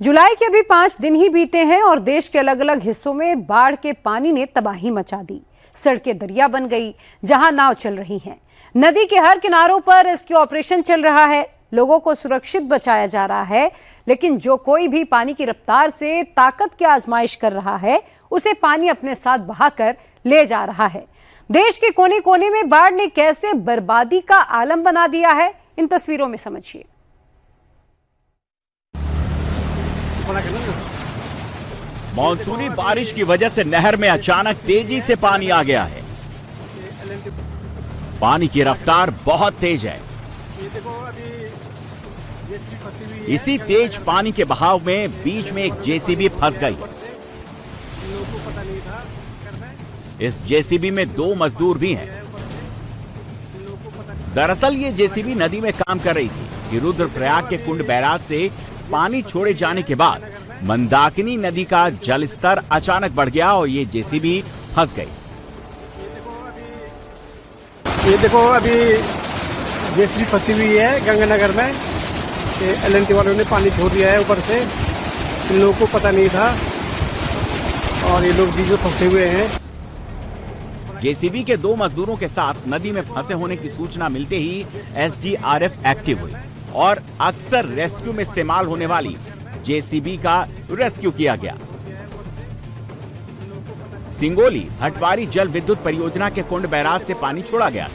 जुलाई के अभी 5 दिन ही बीते हैं और देश के अलग अलग हिस्सों में बाढ़ के पानी ने तबाही मचा दी। सड़कें दरिया बन गई, जहां नाव चल रही हैं। नदी के हर किनारों पर रेस्क्यू ऑपरेशन चल रहा है। लोगों को सुरक्षित बचाया जा रहा है, लेकिन जो कोई भी पानी की रफ्तार से ताकत की आजमाइश कर रहा है, उसे पानी अपने साथ बहाकर ले जा रहा है। देश के कोने कोने में बाढ़ ने कैसे बर्बादी का आलम बना दिया है, इन तस्वीरों में समझिए। मॉनसूनी बारिश की वजह से नहर में अचानक तेजी से पानी आ गया है। पानी की रफ्तार बहुत तेज है। इसी तेज पानी के बहाव में बीच में एक जेसीबी फंस गई। इस जेसीबी में 2 मजदूर भी हैं। दरअसल ये जेसीबी नदी में काम कर रही थी कि रुद्रप्रयाग के कुंड बैराज से पानी छोड़े जाने के बाद मंदाकिनी नदी का जल स्तर अचानक बढ़ गया और ये जेसीबी फंस गई। ये देखो अभी जेसीबी फंसी हुई है गंगानगर में। एलएनटी वालों ने पानी छोड़ दिया है ऊपर से। इन लोगों को पता नहीं था और ये लोग बीच में फंसे हुए हैं। जेसीबी के 2 मजदूरों के साथ नदी में फंसे होने की सूचना मिलते ही एसडीआरएफ एक्टिव हुई और अक्सर रेस्क्यू में इस्तेमाल होने वाली जेसीबी का रेस्क्यू किया गया। सिंगोली भटवारी जल विद्युत परियोजना के कुंड बैराज से पानी छोड़ा गया।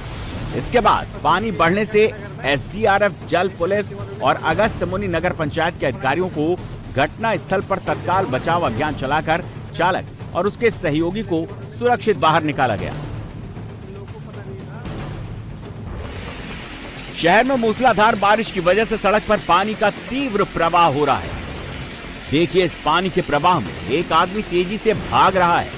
इसके बाद पानी बढ़ने से एसडीआरएफ, जल पुलिस और अगस्त मुनि नगर पंचायत के अधिकारियों को घटना स्थल पर तत्काल बचाव अभियान चलाकर चालक और उसके सहयोगी को सुरक्षित बाहर निकाला गया। शहर में मूसलाधार बारिश की वजह से सड़क पर पानी का तीव्र प्रवाह हो रहा है। देखिए, इस पानी के प्रवाह में एक आदमी तेजी से भाग रहा है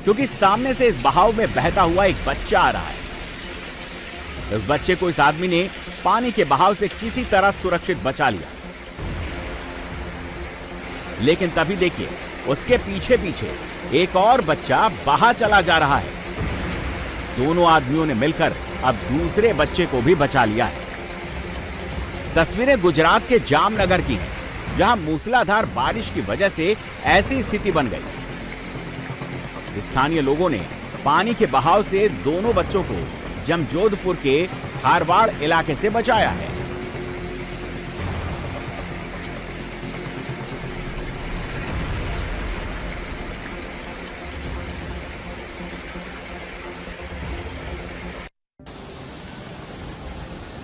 क्योंकि सामने से इस बहाव में बहता हुआ एक बच्चा आ रहा है। इस बच्चे को इस आदमी ने पानी के बहाव से किसी तरह सुरक्षित बचा लिया, लेकिन तभी देखिए उसके पीछे पीछे एक और बच्चा बहा चला जा रहा है। दोनों आदमियों ने मिलकर अब दूसरे बच्चे को भी बचा लिया है। तस्वीरें गुजरात के जामनगर की हैं, जहां मूसलाधार बारिश की वजह से ऐसी स्थिति बन गई। स्थानीय लोगों ने पानी के बहाव से दोनों बच्चों को जमजोधपुर के हारवाड़ इलाके से बचाया है।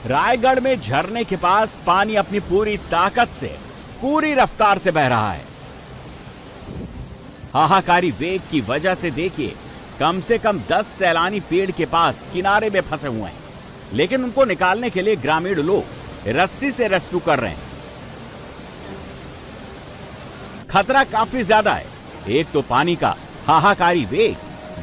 रायगढ़ में झरने के पास पानी अपनी पूरी ताकत से, पूरी रफ्तार से बह रहा है। हाहाकारी वेग की वजह से देखिए, कम से कम 10 सैलानी पेड़ के पास किनारे में फंसे हुए हैं, लेकिन उनको निकालने के लिए ग्रामीण लोग रस्सी से रेस्क्यू कर रहे हैं। खतरा काफी ज्यादा है। एक तो पानी का हाहाकारी वेग,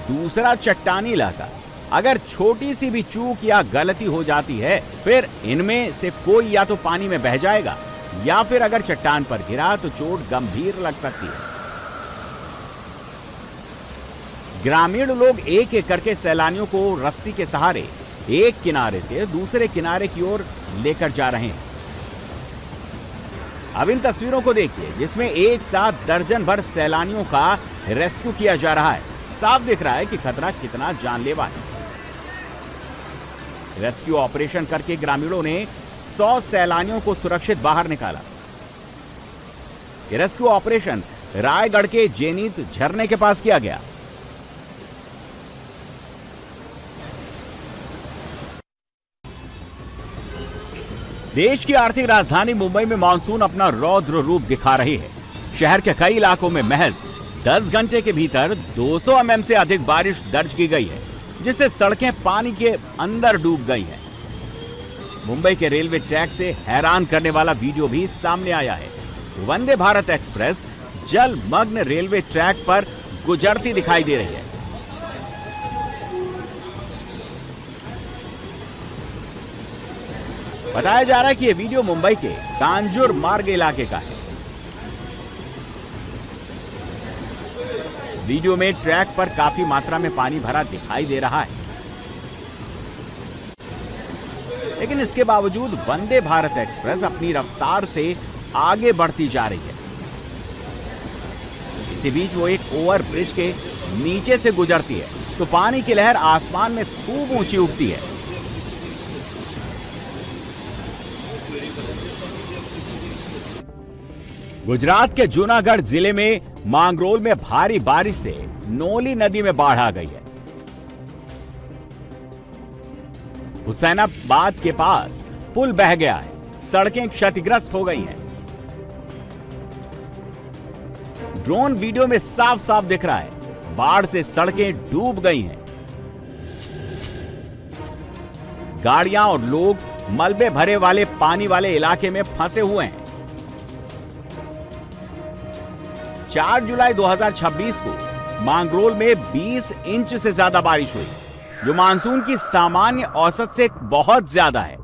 दूसरा चट्टानी इलाका। अगर छोटी सी भी चूक या गलती हो जाती है, फिर इनमें से कोई या तो पानी में बह जाएगा या फिर अगर चट्टान पर गिरा तो चोट गंभीर लग सकती है। ग्रामीण लोग एक एक करके सैलानियों को रस्सी के सहारे एक किनारे से दूसरे किनारे की ओर लेकर जा रहे हैं। अब इन तस्वीरों को देखिए, जिसमें एक साथ दर्जन भर सैलानियों का रेस्क्यू किया जा रहा है। साफ दिख रहा है कि खतरा कितना जानलेवा है। रेस्क्यू ऑपरेशन करके ग्रामीणों ने 100 सैलानियों को सुरक्षित बाहर निकाला। रेस्क्यू ऑपरेशन रायगढ़ के जेनीत झरने के पास किया गया। देश की आर्थिक राजधानी मुंबई में मानसून अपना रौद्र रूप दिखा रही है। शहर के कई इलाकों में महज 10 घंटे के भीतर 200 mm से अधिक बारिश दर्ज की गई है, जिससे सड़कें पानी के अंदर डूब गई हैं। मुंबई के रेलवे ट्रैक से हैरान करने वाला वीडियो भी सामने आया है। वंदे भारत एक्सप्रेस जलमग्न रेलवे ट्रैक पर गुजरती दिखाई दे रही है। बताया जा रहा है कि यह वीडियो मुंबई के कांजूर मार्ग इलाके का है। वीडियो में ट्रैक पर काफी मात्रा में पानी भरा दिखाई दे रहा है। लेकिन इसके बावजूद वंदे भारत एक्सप्रेस अपनी रफ्तार से आगे बढ़ती जा रही है। इसी बीच वो एक ओवर ब्रिज के नीचे से गुजरती है तो पानी की लहर आसमान में खूब ऊंची उठती है। गुजरात के जूनागढ़ जिले में मांगरोल में भारी बारिश से नोली नदी में बाढ़ आ गई है। हुसैनाबाद के पास पुल बह गया है, सड़कें क्षतिग्रस्त हो गई हैं। ड्रोन वीडियो में साफ साफ दिख रहा है बाढ़ से सड़कें डूब गई हैं। गाड़ियां और लोग मलबे भरे वाले पानी वाले इलाके में फंसे हुए हैं। 4 जुलाई 2026 को मांगरोल में 20 इंच से ज्यादा बारिश हुई, जो मानसून की सामान्य औसत से बहुत ज्यादा है,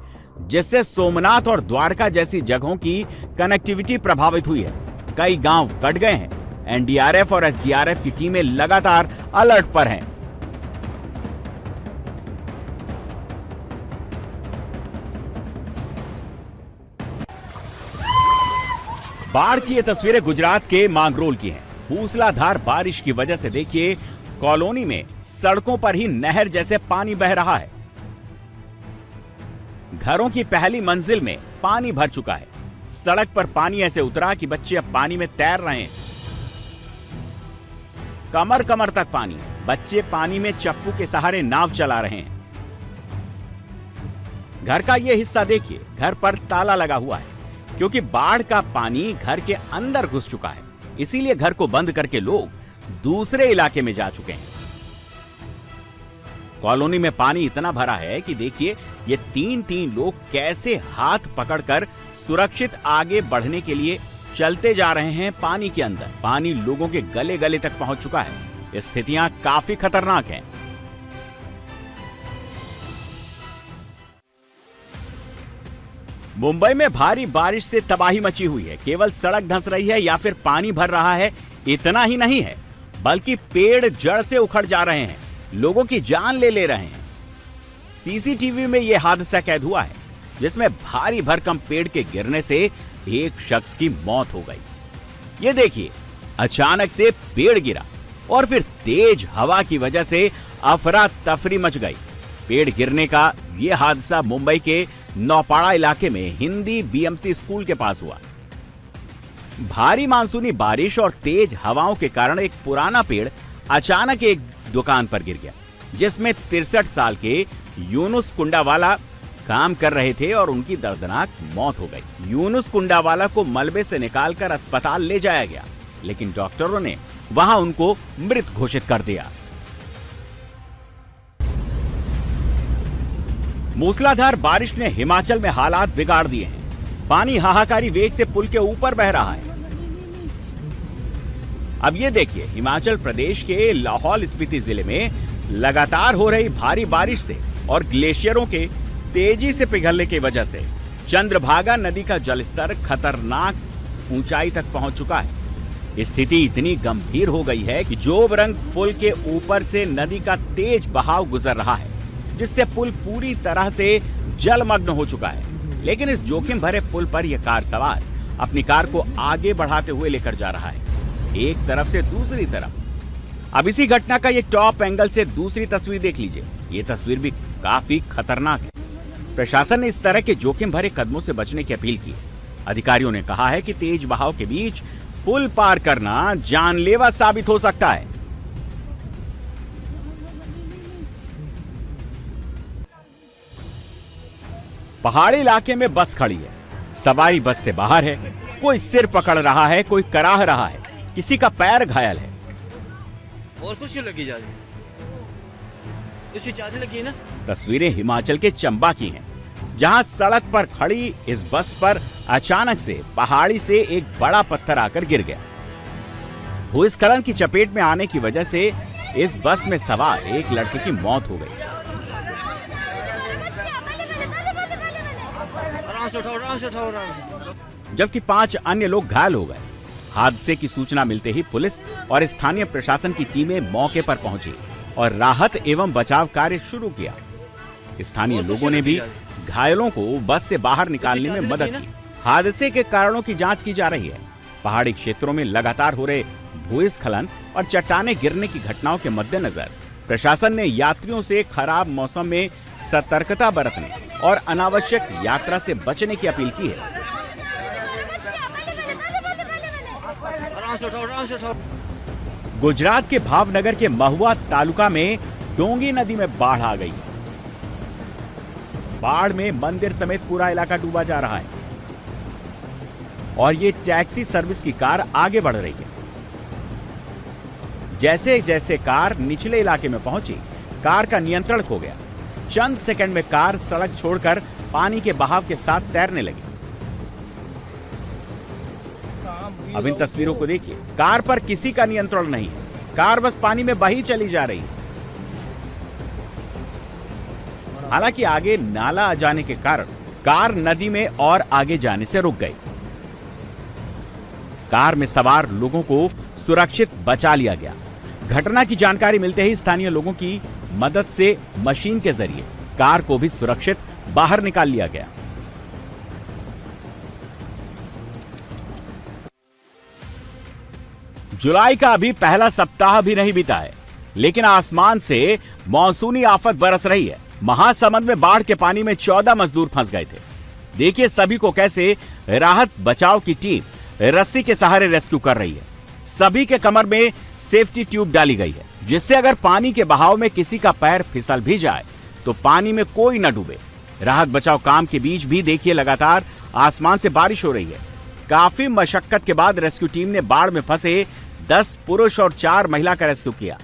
जिससे सोमनाथ और द्वारका जैसी जगहों की कनेक्टिविटी प्रभावित हुई है। कई गांव कट गए हैं। एनडीआरएफ और एसडीआरएफ की टीमें लगातार अलर्ट पर हैं। बाढ़ की ये तस्वीरें गुजरात के मांगरोल की हैं। मूसलाधार बारिश की वजह से देखिए कॉलोनी में सड़कों पर ही नहर जैसे पानी बह रहा है। घरों की पहली मंजिल में पानी भर चुका है। सड़क पर पानी ऐसे उतरा कि बच्चे अब पानी में तैर रहे हैं। कमर कमर तक पानी। बच्चे पानी में चप्पू के सहारे नाव चला रहे हैं। घर का यह हिस्सा देखिए, घर पर ताला लगा हुआ है क्योंकि बाढ़ का पानी घर के अंदर घुस चुका है। इसीलिए घर को बंद करके लोग दूसरे इलाके में जा चुके हैं। कॉलोनी में पानी इतना भरा है कि देखिए ये तीन लोग कैसे हाथ पकड़कर सुरक्षित आगे बढ़ने के लिए चलते जा रहे हैं पानी के अंदर। पानी लोगों के गले गले तक पहुंच चुका है। स्थितियां काफी खतरनाक हैं। मुंबई में भारी बारिश से तबाही मची हुई है। केवल सड़क धंस रही है या फिर पानी भर रहा है, इतना ही नहीं है, बल्कि पेड़ जड़ से उखड़ जा रहे हैं, लोगों की जान ले रहे हैं। सीसीटीवी में यह हादसा कैद हुआ है जिसमें भारी भरकम पेड़ के गिरने से एक शख्स की मौत हो गई। ये देखिए, अचानक से पेड़ गिरा और फिर तेज हवा की वजह से अफरा तफरी मच गई। पेड़ गिरने का यह हादसा मुंबई के नौपाड़ा इलाके में हिंदी बीएमसी स्कूल के पास हुआ। भारी मानसूनी बारिश और तेज हवाओं के कारण एक पुराना पेड़ अचानक एक दुकान पर गिर गया, जिसमें 63 साल के यूनुस कुंडावाला काम कर रहे थे और उनकी दर्दनाक मौत हो गई। यूनुस कुंडावाला को मलबे से निकालकर अस्पताल ले जाया गया, लेकिन डॉक्टरों ने वहां उनको मृत घोषित कर दिया। मूसलाधार बारिश ने हिमाचल में हालात बिगाड़ दिए हैं। पानी हाहाकारी वेग से पुल के ऊपर बह रहा है। अब ये देखिए, हिमाचल प्रदेश के लाहौल स्पीति जिले में लगातार हो रही भारी बारिश से और ग्लेशियरों के तेजी से पिघलने की वजह से चंद्रभागा नदी का जलस्तर खतरनाक ऊंचाई तक पहुंच चुका है। स्थिति इतनी गंभीर हो गई है कि जोबरंग पुल के ऊपर से नदी का तेज बहाव गुजर रहा है, जिससे पुल पूरी तरह से जलमग्न हो चुका है। लेकिन इस जोखिम भरे पुल पर यह कार सवार अपनी कार को आगे बढ़ाते हुए लेकर जा रहा है, एक तरफ से दूसरी तरफ। अब इसी घटना का ये टॉप एंगल से दूसरी तस्वीर देख लीजिए। ये तस्वीर भी काफी खतरनाक है। प्रशासन ने इस तरह के जोखिम भरे कदमों से बचने की अपील की। अधिकारियों ने कहा है कि तेज बहाव के बीच पुल पार करना जानलेवा साबित हो सकता है। पहाड़ी इलाके में बस खड़ी है। सवारी बस से बाहर है। कोई सिर पकड़ रहा है, कोई कराह रहा है, किसी का पैर घायल है। और कुछ लगी जा रही लगी ना। तस्वीरें हिमाचल के चंबा की हैं, जहां सड़क पर खड़ी इस बस पर अचानक से पहाड़ी से एक बड़ा पत्थर आकर गिर गया। भूस्खलन की चपेट में आने की वजह से इस बस में सवार एक लड़के की मौत हो गई। जबकि 5 अन्य लोग घायल हो गए। हादसे की सूचना मिलते ही पुलिस और स्थानीय प्रशासन की टीमें मौके पर पहुंची और राहत एवं बचाव कार्य शुरू किया। स्थानीय लोगों ने भी घायलों को बस से बाहर निकालने में मदद की। हादसे के कारणों की जांच की जा रही है। पहाड़ी क्षेत्रों में लगातार हो रहे भूस्खलन और चट्टाने गिरने की घटनाओं के मद्देनजर प्रशासन ने यात्रियों से खराब मौसम में सतर्कता बरतने और अनावश्यक यात्रा से बचने की अपील की है। गुजरात के भावनगर के महुआ तालुका में डोंगी नदी में बाढ़ आ गई। बाढ़ में मंदिर समेत पूरा इलाका डूबा जा रहा है और ये टैक्सी सर्विस की कार आगे बढ़ रही है। जैसे जैसे कार निचले इलाके में पहुंची, कार का नियंत्रण खो गया। चंद सेकंड में कार सड़क छोड़कर पानी के बहाव के साथ तैरने लगी। अब इन तस्वीरों को देखिए, कार पर किसी का नियंत्रण नहीं है, कार बस पानी में बही चली जा रही है। हालांकि आगे नाला आ जाने के कारण कार नदी में और आगे जाने से रुक गई। कार में सवार लोगों को सुरक्षित बचा लिया गया। घटना की जानकारी मिलते ही स्थानीय लोगों की मदद से मशीन के जरिए कार को भी सुरक्षित बाहर निकाल लिया गया। जुलाई का अभी पहला सप्ताह भी नहीं बीता है, लेकिन आसमान से मॉनसूनी आफत बरस रही है। महासमुंद में बाढ़ के पानी में 14 मजदूर फंस गए थे। देखिए सभी को कैसे राहत बचाव की टीम रस्सी के सहारे रेस्क्यू कर रही है। सभी के कमर में सेफ्टी ट्यूब डाली गई है, जिससे अगर पानी के बहाव में किसी का पैर फिसल भी जाए तो पानी में कोई न डूबे। राहत बचाव काम के बीच भी देखिए लगातार आसमान से बारिश हो रही है। काफी मशक्कत के बाद रेस्क्यू टीम ने बाढ़ में फंसे 10 पुरुष और 4 महिला का रेस्क्यू किया।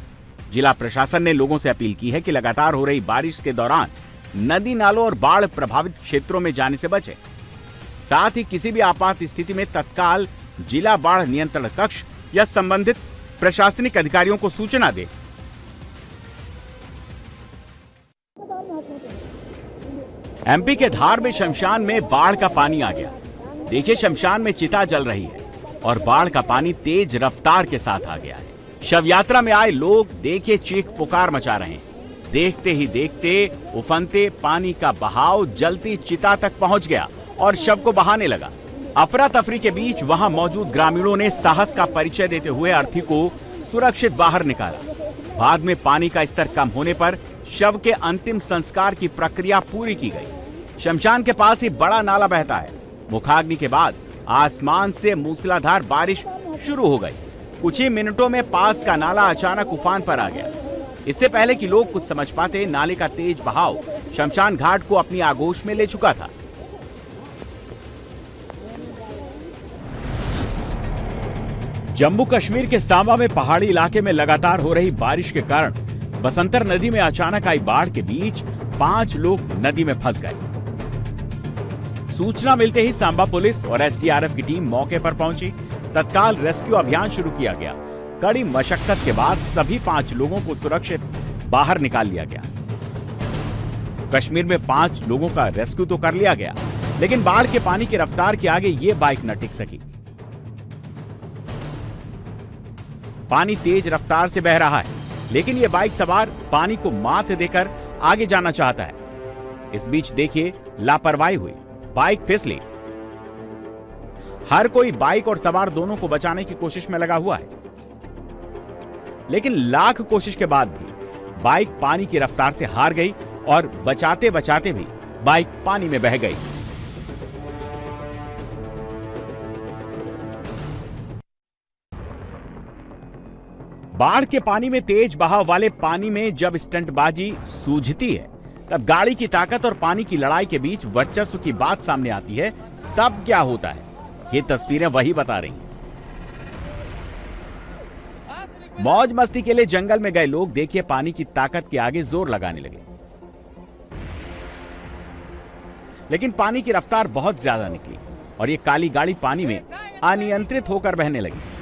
जिला प्रशासन ने लोगों से अपील की है कि लगातार हो रही बारिश के दौरान नदी नालों और बाढ़ प्रभावित क्षेत्रों में जाने से बचें। साथ ही किसी भी आपात स्थिति में तत्काल जिला बाढ़ नियंत्रण कक्ष या संबंधित प्रशासनिक अधिकारियों को सूचना दें। एमपी के धार में शमशान में बाढ़ का पानी आ गया। देखिए शमशान में चिता जल रही है और बाढ़ का पानी तेज रफ्तार के साथ आ गया है। शव यात्रा में आए लोग देखिए चीख पुकार मचा रहे हैं। देखते ही देखते उफनते पानी का बहाव जलती चिता तक पहुंच गया और शव को बहाने लगा। अफरा तफरी के बीच वहां मौजूद ग्रामीणों ने साहस का परिचय देते हुए अर्थी को सुरक्षित बाहर निकाला। बाद में पानी का स्तर कम होने पर शव के अंतिम संस्कार की प्रक्रिया पूरी की गई। शमशान के पास ही बड़ा नाला बहता है। मुखाग्नि के बाद आसमान से मूसलाधार बारिश शुरू हो गई। कुछ ही मिनटों में पास का नाला अचानक उफान पर आ गया। इससे पहले कि लोग कुछ समझ पाते, नाले का तेज बहाव शमशान घाट को अपनी आगोश में ले चुका था। जम्मू कश्मीर के सांबा में पहाड़ी इलाके में लगातार हो रही बारिश के कारण बसंतर नदी में अचानक आई बाढ़ के बीच 5 लोग नदी में फंस गए। सूचना मिलते ही सांबा पुलिस और एसडीआरएफ की टीम मौके पर पहुंची। तत्काल रेस्क्यू अभियान शुरू किया गया। कड़ी मशक्कत के बाद सभी 5 लोगों को सुरक्षित बाहर निकाल लिया गया। कश्मीर में 5 लोगों का रेस्क्यू तो कर लिया गया, लेकिन बाढ़ के पानी की रफ्तार के आगे ये बाइक न टिक सकी। पानी तेज रफ्तार से बह रहा है, लेकिन ये बाइक सवार पानी को मात देकर आगे जाना चाहता है। इस बीच देखिए लापरवाही हुई, बाइक फिसली। हर कोई बाइक और सवार दोनों को बचाने की कोशिश में लगा हुआ है, लेकिन लाख कोशिश के बाद भी बाइक पानी की रफ्तार से हार गई और बचाते बचाते भी बाइक पानी में बह गई। बाढ़ के पानी में तेज बहाव वाले पानी में जब स्टंटबाजी सूझती है, तब गाड़ी की ताकत और पानी की लड़ाई के बीच वर्चस्व की बात सामने आती है। तब क्या होता है, ये तस्वीरें वही बता रही। मौज मस्ती के लिए जंगल में गए लोग देखिए पानी की ताकत के आगे जोर लगाने लगे, लेकिन पानी की रफ्तार बहुत ज्यादा निकली और ये काली गाड़ी पानी में अनियंत्रित होकर बहने लगी।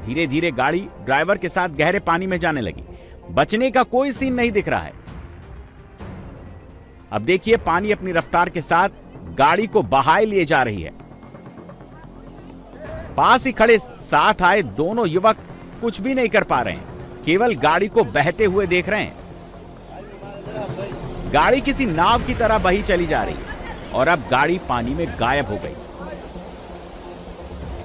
धीरे धीरे गाड़ी ड्राइवर के साथ गहरे पानी में जाने लगी। बचने का कोई सीन नहीं दिख रहा है। अब देखिए पानी अपनी रफ्तार के साथ गाड़ी को बहाए लिए जा रही है। पास ही खड़े साथ आए दोनों युवक कुछ भी नहीं कर पा रहे हैं, केवल गाड़ी को बहते हुए देख रहे हैं। गाड़ी किसी नाव की तरह बही चली जा रही है और अब गाड़ी पानी में गायब हो गई।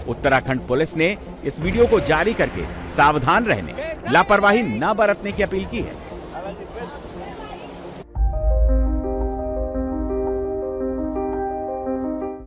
उत्तराखंड पुलिस ने इस वीडियो को जारी करके सावधान रहने, लापरवाही न बरतने की अपील की है।